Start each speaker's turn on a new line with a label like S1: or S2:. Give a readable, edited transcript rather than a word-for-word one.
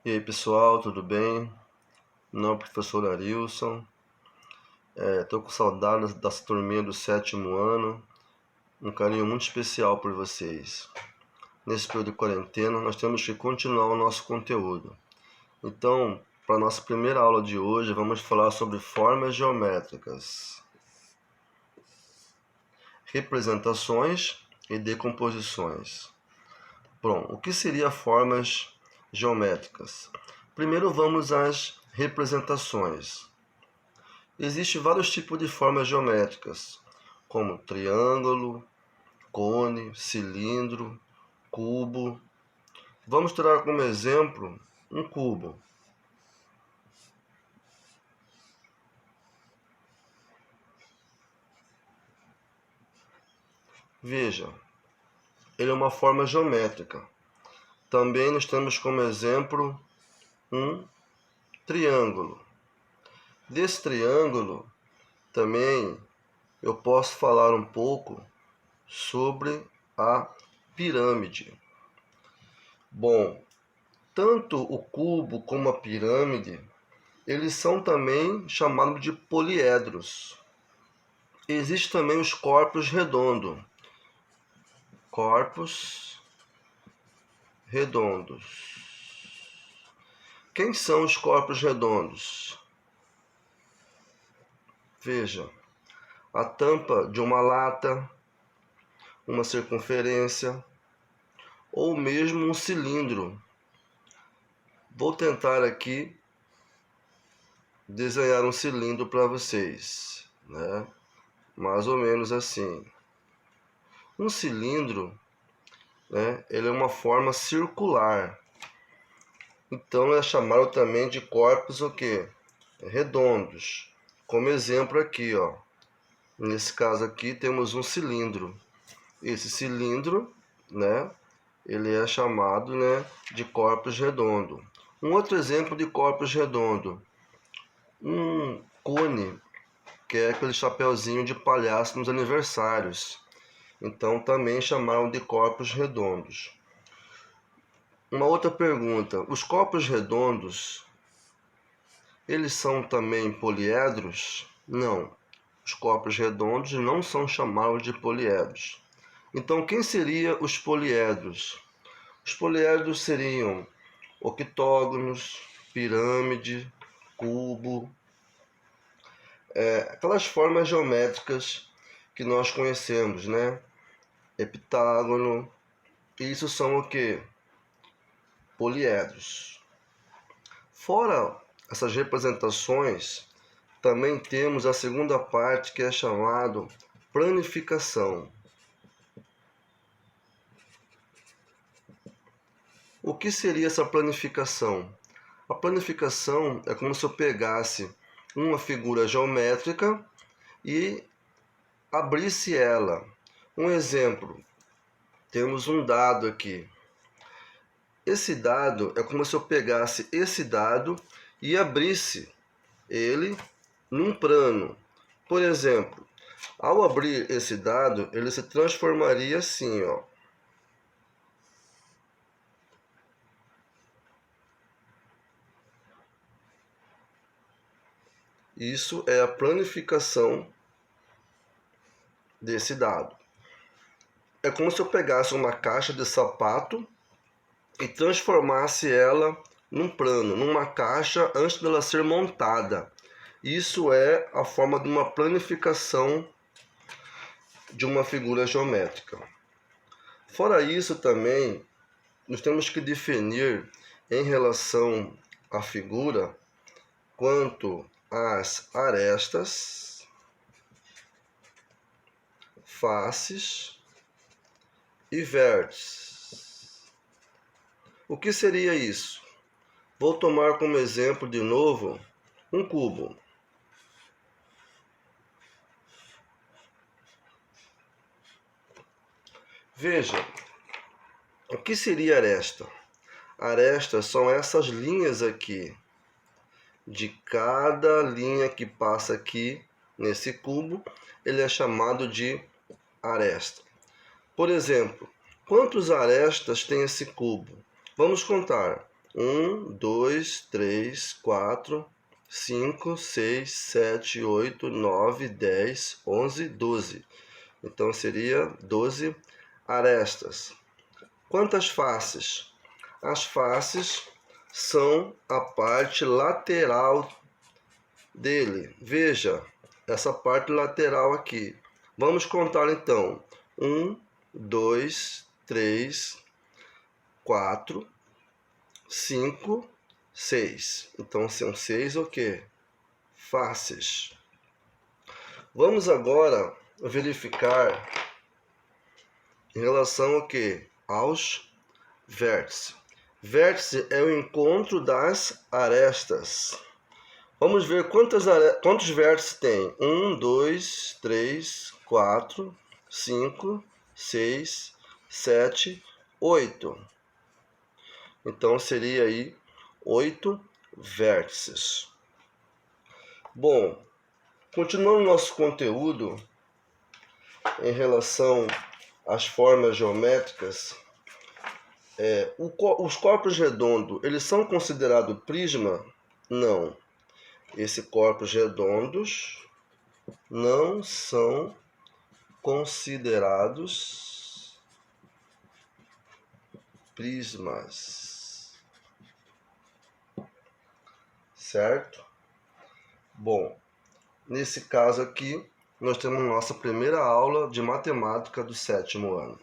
S1: E aí pessoal, tudo bem? Meu nome é o professor Arilson. Tô com saudades dessa turminha do 7º ano. Um carinho muito especial por vocês. Nesse período de quarentena, nós temos que continuar o nosso conteúdo. Então, para a nossa primeira aula de hoje, vamos falar sobre formas geométricas, representações e decomposições. Bom, o que seriam formas geométricas? Primeiro vamos às representações. Existem vários tipos de formas geométricas, como triângulo, cone, cilindro, cubo. Vamos tirar como exemplo um cubo. Veja, ele é uma forma geométrica. Também nós temos como exemplo um triângulo. Desse triângulo, também eu posso falar um pouco sobre a pirâmide. Bom, tanto o cubo como a pirâmide, eles são também chamados de poliedros. Existem também os corpos redondos. Corpos redondos. Quem são os corpos redondos? Veja, a tampa de uma lata, uma circunferência ou mesmo um cilindro. Vou tentar aqui desenhar um cilindro para vocês, né? Mais ou menos assim. Um cilindro, né, ele é uma forma circular. Então é chamado também de corpos o quê? Redondos. Como exemplo aqui, ó. Nesse caso aqui temos um cilindro. Esse cilindro, né, ele é chamado, né, de corpos redondo. Um outro exemplo de corpos redondo, um cone, que é aquele chapeuzinho de palhaço nos aniversários. Então também chamaram de corpos redondos. Uma outra pergunta, os corpos redondos, eles são também poliedros? Não, os corpos redondos não são chamados de poliedros. Então quem seriam os poliedros? Os poliedros seriam octógonos, pirâmide, cubo, aquelas formas geométricas que nós conhecemos, né? Heptágono, isso são o que? Poliedros. Fora essas representações, também temos a segunda parte que é chamado planificação. O que seria essa planificação? A planificação é como se eu pegasse uma figura geométrica e abrisse ela. Um exemplo, temos um dado aqui. Esse dado é como se eu pegasse esse dado e abrisse ele num plano. Por exemplo, ao abrir esse dado, ele se transformaria assim, ó. Isso é a planificação desse dado. É como se eu pegasse uma caixa de sapato e transformasse ela num plano, numa caixa antes dela ser montada. Isso é a forma de uma planificação de uma figura geométrica. Fora isso também, nós temos que definir em relação à figura quanto às arestas, faces e vértices. O que seria isso? Vou tomar como exemplo de novo um cubo. Veja, o que seria aresta? Arestas são essas linhas aqui. De cada linha que passa aqui nesse cubo, ele é chamado de aresta. Por exemplo, quantos arestas tem esse cubo? Vamos contar. 1, 2, 3, 4, 5, 6, 7, 8, 9, 10, 11, 12. Então seria 12 arestas. Quantas faces? As faces são a parte lateral dele. Veja essa parte lateral aqui. Vamos contar então. 1, 2, 3, 4, 5, 6. Então são 6 o quê? Faces. Vamos agora verificar em relação ao quê? Aos vértices. Vértice é o encontro das arestas. Vamos ver quantos vértices tem. 1, 2, 3, 4, 5, 6, 7, 8. Então seria aí 8 vértices. Bom, continuando nosso conteúdo em relação às formas geométricas, os corpos redondos, eles são considerados prisma? Não. Esses corpos redondos não são considerados prismas, certo? Bom, nesse caso aqui, nós temos nossa primeira aula de matemática do 7º ano.